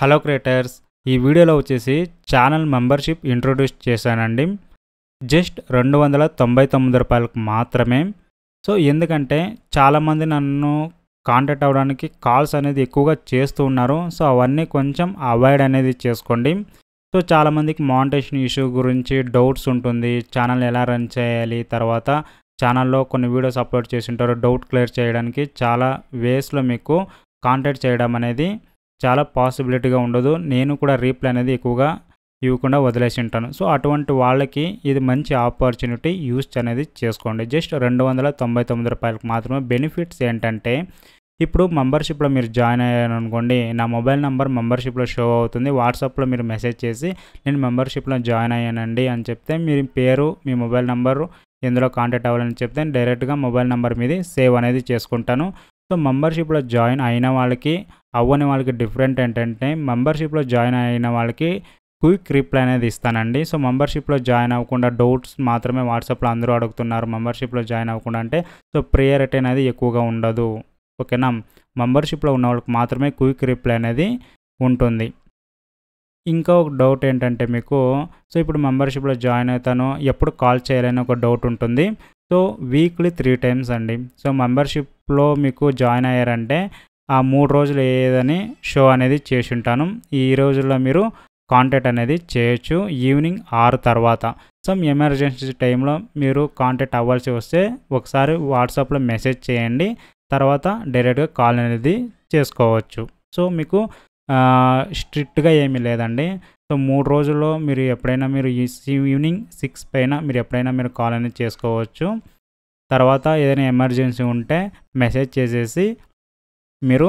Hello creators, ఈ వీడియోలో వచ్చేసి ఛానల్ మెంబర్షిప్ ఇంట్రొడ్యూస్ చేశానండి. జస్ట్ రూ. 299 మాత్రమే. సో ఎందుకంటే చాలామంది నన్ను కాంటాక్ట్ అవ్వడానికి కాల్స్ అనేది ఎక్కువగా చేస్తూ ఉన్నారు. సో అవన్నీ కొంచెం అవాయిడ్ అనేది చేసుకోండి. సో చాలామందికి మానిటైజేషన్ ఇష్యూ గురించి డౌట్స్ ఉంటుంది. ఛానల్ ఎలా రన్ చేయాలి, తర్వాత ఛానల్లో కొన్ని వీడియోస్ అప్లోడ్ చేసి ఉంటారు. డౌట్ క్లియర్ చేయడానికి చాలా వేస్లో మీకు కాంటాక్ట్ చేయడం అనేది చాలా పాసిబిలిటీగా ఉండదు. నేను కూడా రీప్లై అనేది ఎక్కువగా ఇవ్వకుండా వదిలేసి ఉంటాను. సో అటువంటి వాళ్ళకి ఇది మంచి ఆపర్చునిటీ యూస్ అనేది చేసుకోండి. జస్ట్ రూ. 299 మాత్రమే. బెనిఫిట్స్ ఏంటంటే, ఇప్పుడు మెంబర్షిప్లో మీరు జాయిన్ అయ్యారనుకోండి, నా మొబైల్ నెంబర్ మెంబర్షిప్లో షో అవుతుంది. వాట్సాప్లో మీరు మెసేజ్ చేసి నేను మెంబర్షిప్లో జాయిన్ అయ్యానండి అని చెప్తే, మీ పేరు, మీ మొబైల్ నెంబరు ఇందులో కాంటాక్ట్ అవ్వాలని చెప్తే డైరెక్ట్గా మొబైల్ నెంబర్ మీద సేవ్ అనేది చేసుకుంటాను. సో మెంబర్షిప్లో జాయిన్ అయిన వాళ్ళకి, అవ్వని వాళ్ళకి డిఫరెంట్ ఏంటంటే, మెంబర్షిప్లో జాయిన్ అయిన వాళ్ళకి క్విక్ రిప్లై అనేది ఇస్తానండి. సో మెంబర్షిప్లో జాయిన్ అవ్వకుండా డౌట్స్ మాత్రమే వాట్సాప్లో అందరూ అడుగుతున్నారు మెంబర్షిప్లో జాయిన్ అవ్వకుండా అంటే, సో ప్రియారిటీ అనేది ఎక్కువగా ఉండదు. ఓకేనా? మెంబర్షిప్లో ఉన్న వాళ్ళకి మాత్రమే క్విక్ రిప్లై అనేది ఉంటుంది. ఇంకా ఒక డౌట్ ఏంటంటే మీకు, సో ఇప్పుడు మెంబర్షిప్లో జాయిన్ అవుతాను, ఎప్పుడు కాల్ చేయాలని ఒక డౌట్ ఉంటుంది. సో వీక్లీ 3 టైమ్స్ అండి. సో మెంబర్షిప్లో మీకు జాయిన్ అయ్యారంటే ఆ 3 రోజులు ఏదని షో అనేది చేసి ఉంటాను. ఈ రోజుల్లో మీరు కాంటాక్ట్ అనేది చేయొచ్చు ఈవినింగ్ 6 తర్వాత. సో ఎమర్జెన్సీ టైంలో మీరు కాంటాక్ట్ అవ్వాల్సి వస్తే ఒకసారి వాట్సాప్లో మెసేజ్ చేయండి. తర్వాత డైరెక్ట్గా కాల్ అనేది చేసుకోవచ్చు. సో మీకు స్ట్రిక్ట్గా ఏమీ లేదండి. సో 3 రోజుల్లో మీరు ఎప్పుడైనా మీరు ఈవినింగ్ 6 పైన మీరు ఎప్పుడైనా మీరు కాల్ అనేది చేసుకోవచ్చు. తర్వాత ఏదైనా ఎమర్జెన్సీ ఉంటే మెసేజ్ చేసేసి మీరు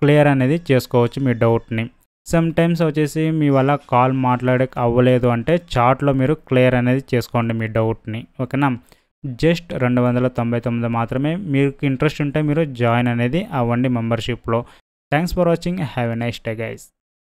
క్లియర్ అనేది చేసుకోవచ్చు మీ డౌట్ని. సమ్ టైమ్స్ వచ్చేసి మీ వల్ల కాల్ మాట్లాడక అవ్వలేదు అంటే చాట్లో మీరు క్లియర్ అనేది చేసుకోండి మీ డౌట్ని. ఓకేనా? జస్ట్ 299 మాత్రమే. మీకు ఇంట్రెస్ట్ ఉంటే మీరు జాయిన్ అనేది అవ్వండి మెంబర్షిప్లో. Thanks for watching. Have a nice day guys.